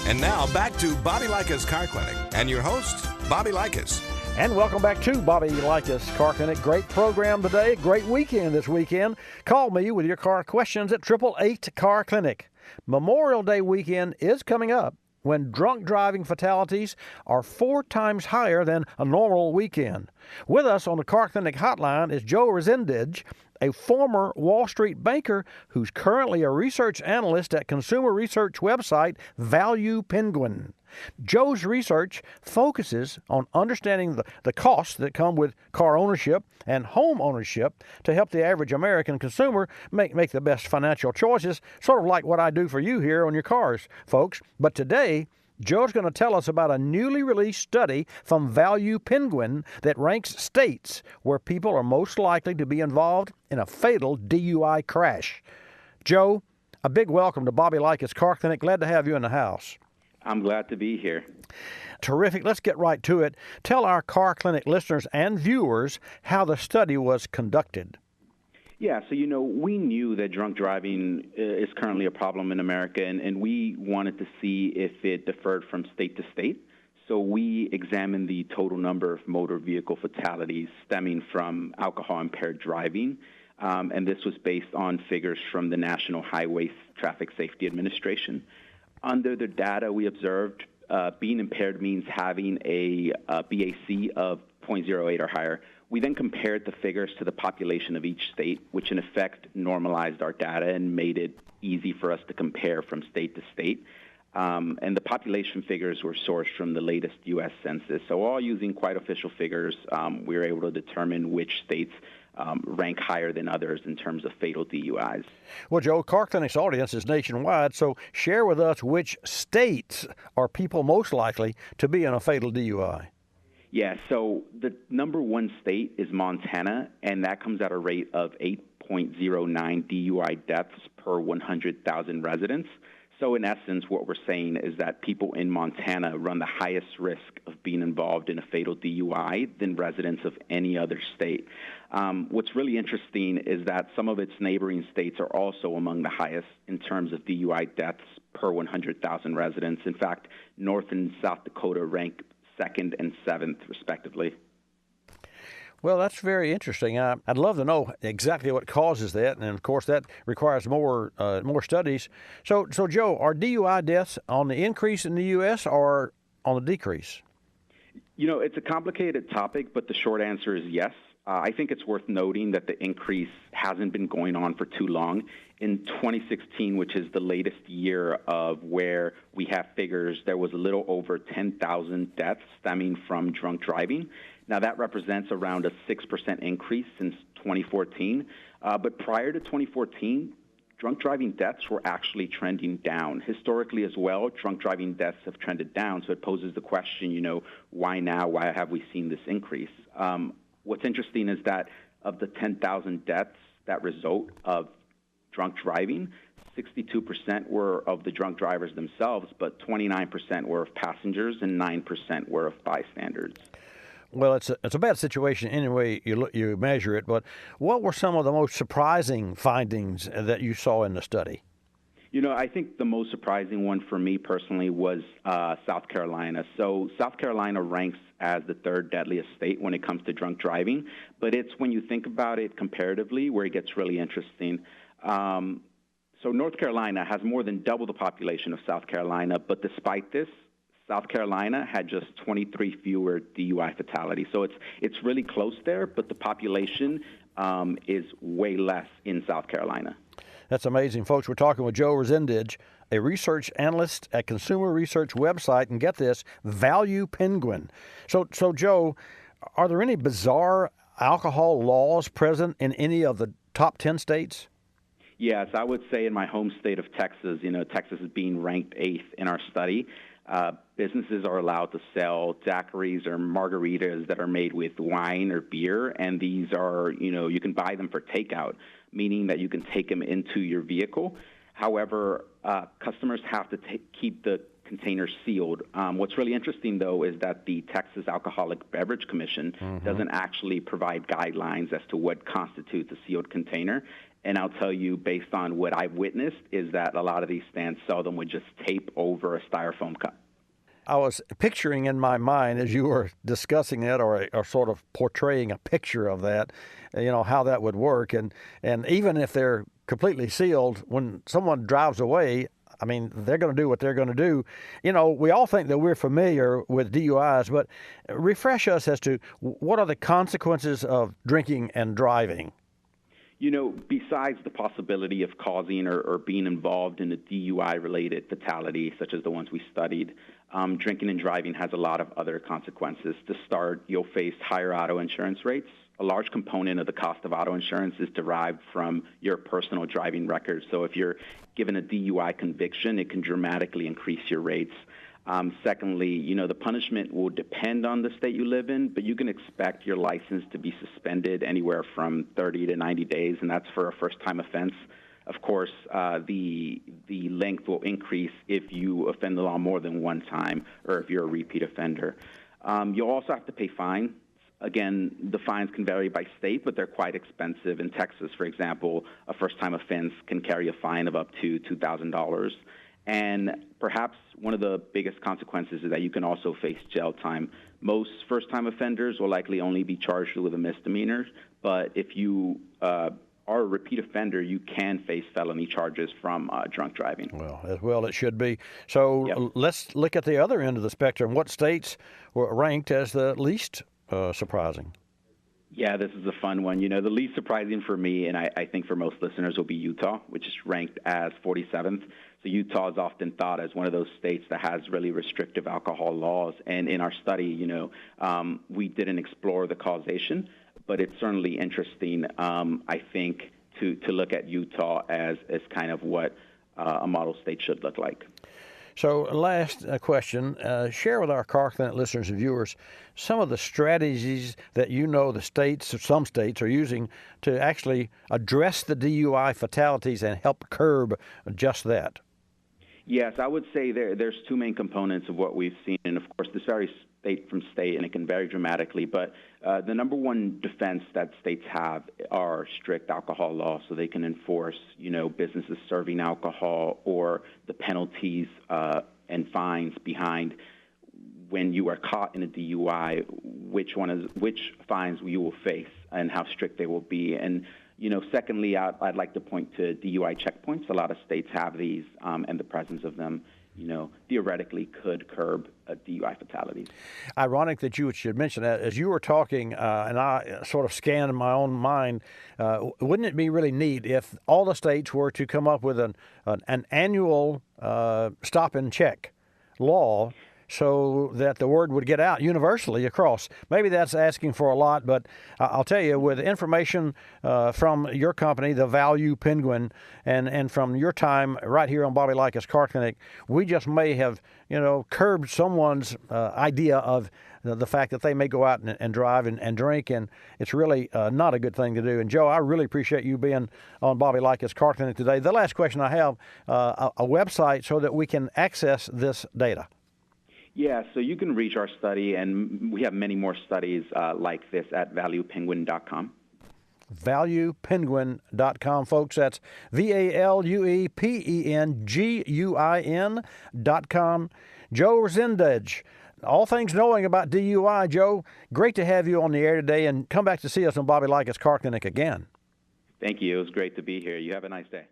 And now back to Bobby Likis Car Clinic and your host, Bobby Likis. And welcome back to Bobby Likis Car Clinic. Great program today. Great weekend this weekend. Call me with your car questions at 888 Car Clinic. Memorial Day weekend is coming up when drunk driving fatalities are 4 times higher than a normal weekend. With us on the Car Clinic hotline is Joe Resendiz, a former Wall Street banker who's currently a research analyst at consumer research website ValuePenguin. Joe's research focuses on understanding the costs that come with car ownership and home ownership to help the average American consumer make the best financial choices, sort of like what I do for you here on your cars, folks. But today, Joe's going to tell us about a newly released study from ValuePenguin that ranks states where people are most likely to be involved in a fatal DUI crash. Joe, a big welcome to Bobby Likis Car Clinic. Glad to have you in the house. I'm glad to be here. Terrific. Let's get right to it. Tell our Car Clinic listeners and viewers how the study was conducted. Yeah, so, we knew that drunk driving is currently a problem in America, and we wanted to see if it differed from state to state. So we examined the total number of motor vehicle fatalities stemming from alcohol-impaired driving, and this was based on figures from the National Highway Traffic Safety Administration. Under the data, we observed being impaired means having a BAC of 0.08 or higher. We then compared the figures to the population of each state, which in effect normalized our data and made it easy for us to compare from state to state. And the population figures were sourced from the latest U.S. Census. So all using quite official figures, we were able to determine which states rank higher than others in terms of fatal DUIs. Well, Joe, Car Clinic's audience is nationwide, so share with us which states are people most likely to be in a fatal DUI. Yeah, so the number one state is Montana, and that comes at a rate of 8.09 DUI deaths per 100,000 residents. So in essence, what we're saying is that people in Montana run the highest risk of being involved in a fatal DUI than residents of any other state. What's really interesting is that some of its neighboring states are also among the highest in terms of DUI deaths per 100,000 residents. In fact, North and South Dakota rank 2nd and 7th, respectively. Well, that's very interesting. I'd love to know exactly what causes that, and of course that requires more studies. So, Joe, are DUI deaths on the increase in the U.S. or on the decrease? It's a complicated topic, but the short answer is yes. I think it's worth noting that the increase hasn't been going on for too long. In 2016, which is the latest year of where we have figures, there was a little over 10,000 deaths stemming from drunk driving. Now, that represents around a 6% increase since 2014. But prior to 2014, drunk driving deaths were actually trending down. Historically as well, drunk driving deaths have trended down. So it poses the question, why now? Why have we seen this increase? What's interesting is that of the 10,000 deaths that result of drunk driving, 62% were of the drunk drivers themselves, but 29% were of passengers and 9% were of bystanders. Well, it's a bad situation any way you measure it, but what were some of the most surprising findings that you saw in the study? I think the most surprising one for me personally was South Carolina. So South Carolina ranks as the 3rd deadliest state when it comes to drunk driving, but it's when you think about it comparatively where it gets really interesting. So North Carolina has more than double the population of South Carolina, but despite this, South Carolina had just 23 fewer DUI fatalities. So it's really close there, but the population is way less in South Carolina. That's amazing, folks. We're talking with Joe Resendiz, a research analyst at consumer research website, and get this, ValuePenguin. So Joe, are there any bizarre alcohol laws present in any of the top 10 states? Yes, I would say in my home state of Texas, Texas is being ranked 8th in our study. Businesses are allowed to sell daiquiris or margaritas that are made with wine or beer, and these are, you can buy them for takeout, meaning that you can take them into your vehicle. However, customers have to keep the container sealed. What's really interesting, though, is that the Texas Alcoholic Beverage Commission doesn't actually provide guidelines as to what constitutes a sealed container. And I'll tell you, based on what I've witnessed, is that a lot of these stands seldom would just tape over a styrofoam cup. I was picturing in my mind as you were discussing it, or sort of portraying a picture of that, how that would work. And even if they're completely sealed, when someone drives away, I mean, they're going to do what they're going to do. We all think that we're familiar with DUIs, but refresh us as to what are the consequences of drinking and driving? Besides the possibility of causing or being involved in a DUI-related fatality, such as the ones we studied, drinking and driving has a lot of other consequences. To start, you'll face higher auto insurance rates. A large component of the cost of auto insurance is derived from your personal driving record. So if you're given a DUI conviction, it can dramatically increase your rates. Secondly, the punishment will depend on the state you live in, but you can expect your license to be suspended anywhere from 30 to 90 days, and that's for a first-time offense. Of course, the length will increase if you offend the law more than one time or if you're a repeat offender. You'll also have to pay fines. Again, the fines can vary by state, but they're quite expensive. In Texas, for example, a first-time offense can carry a fine of up to $2,000. And perhaps one of the biggest consequences is that you can also face jail time. Most first-time offenders will likely only be charged with a misdemeanor, but if you are a repeat offender, you can face felony charges from drunk driving. Well, it should be. So Yep. Let's look at the other end of the spectrum. What states were ranked as the least surprising? Yeah, this is a fun one. The least surprising for me, and I think for most listeners, will be Utah, which is ranked as 47th. So Utah is often thought as one of those states that has really restrictive alcohol laws. And in our study, we didn't explore the causation, but it's certainly interesting, I think, to look at Utah as kind of what a model state should look like. So last question, share with our Car Clinic listeners and viewers some of the strategies that some states are using to actually address the DUI fatalities and help curb just that. Yes, I would say there's two main components of what we've seen, and of course this varies state from state, and it can vary dramatically, but the number one defense that states have are strict alcohol laws, so they can enforce, businesses serving alcohol or the penalties and fines behind when you are caught in a DUI, which fines you will face and how strict they will be. And secondly, I'd like to point to Dui checkpoints. A lot of states have these, and the presence of them, theoretically could curb DUI fatalities. Ironic that you should mention that. As you were talking, and I sort of scanned in my own mind, wouldn't it be really neat if all the states were to come up with an annual stop and check law, so that the word would get out universally across? Maybe that's asking for a lot, but I'll tell you, with information from your company, the ValuePenguin, and from your time right here on Bobby Likis Car Clinic, we just may have, curbed someone's idea of the fact that they may go out and drive and drink, and it's really not a good thing to do. And Joe, I really appreciate you being on Bobby Likis Car Clinic today. The last question I have, a website so that we can access this data. Yeah, so you can reach our study, and we have many more studies like this at ValuePenguin.com. ValuePenguin.com, folks. That's ValuePenguin.com. Joe Resendiz, all things knowing about DUI. Joe, great to have you on the air today, and come back to see us on Bobby Likis Car Clinic again. Thank you. It was great to be here. You have a nice day.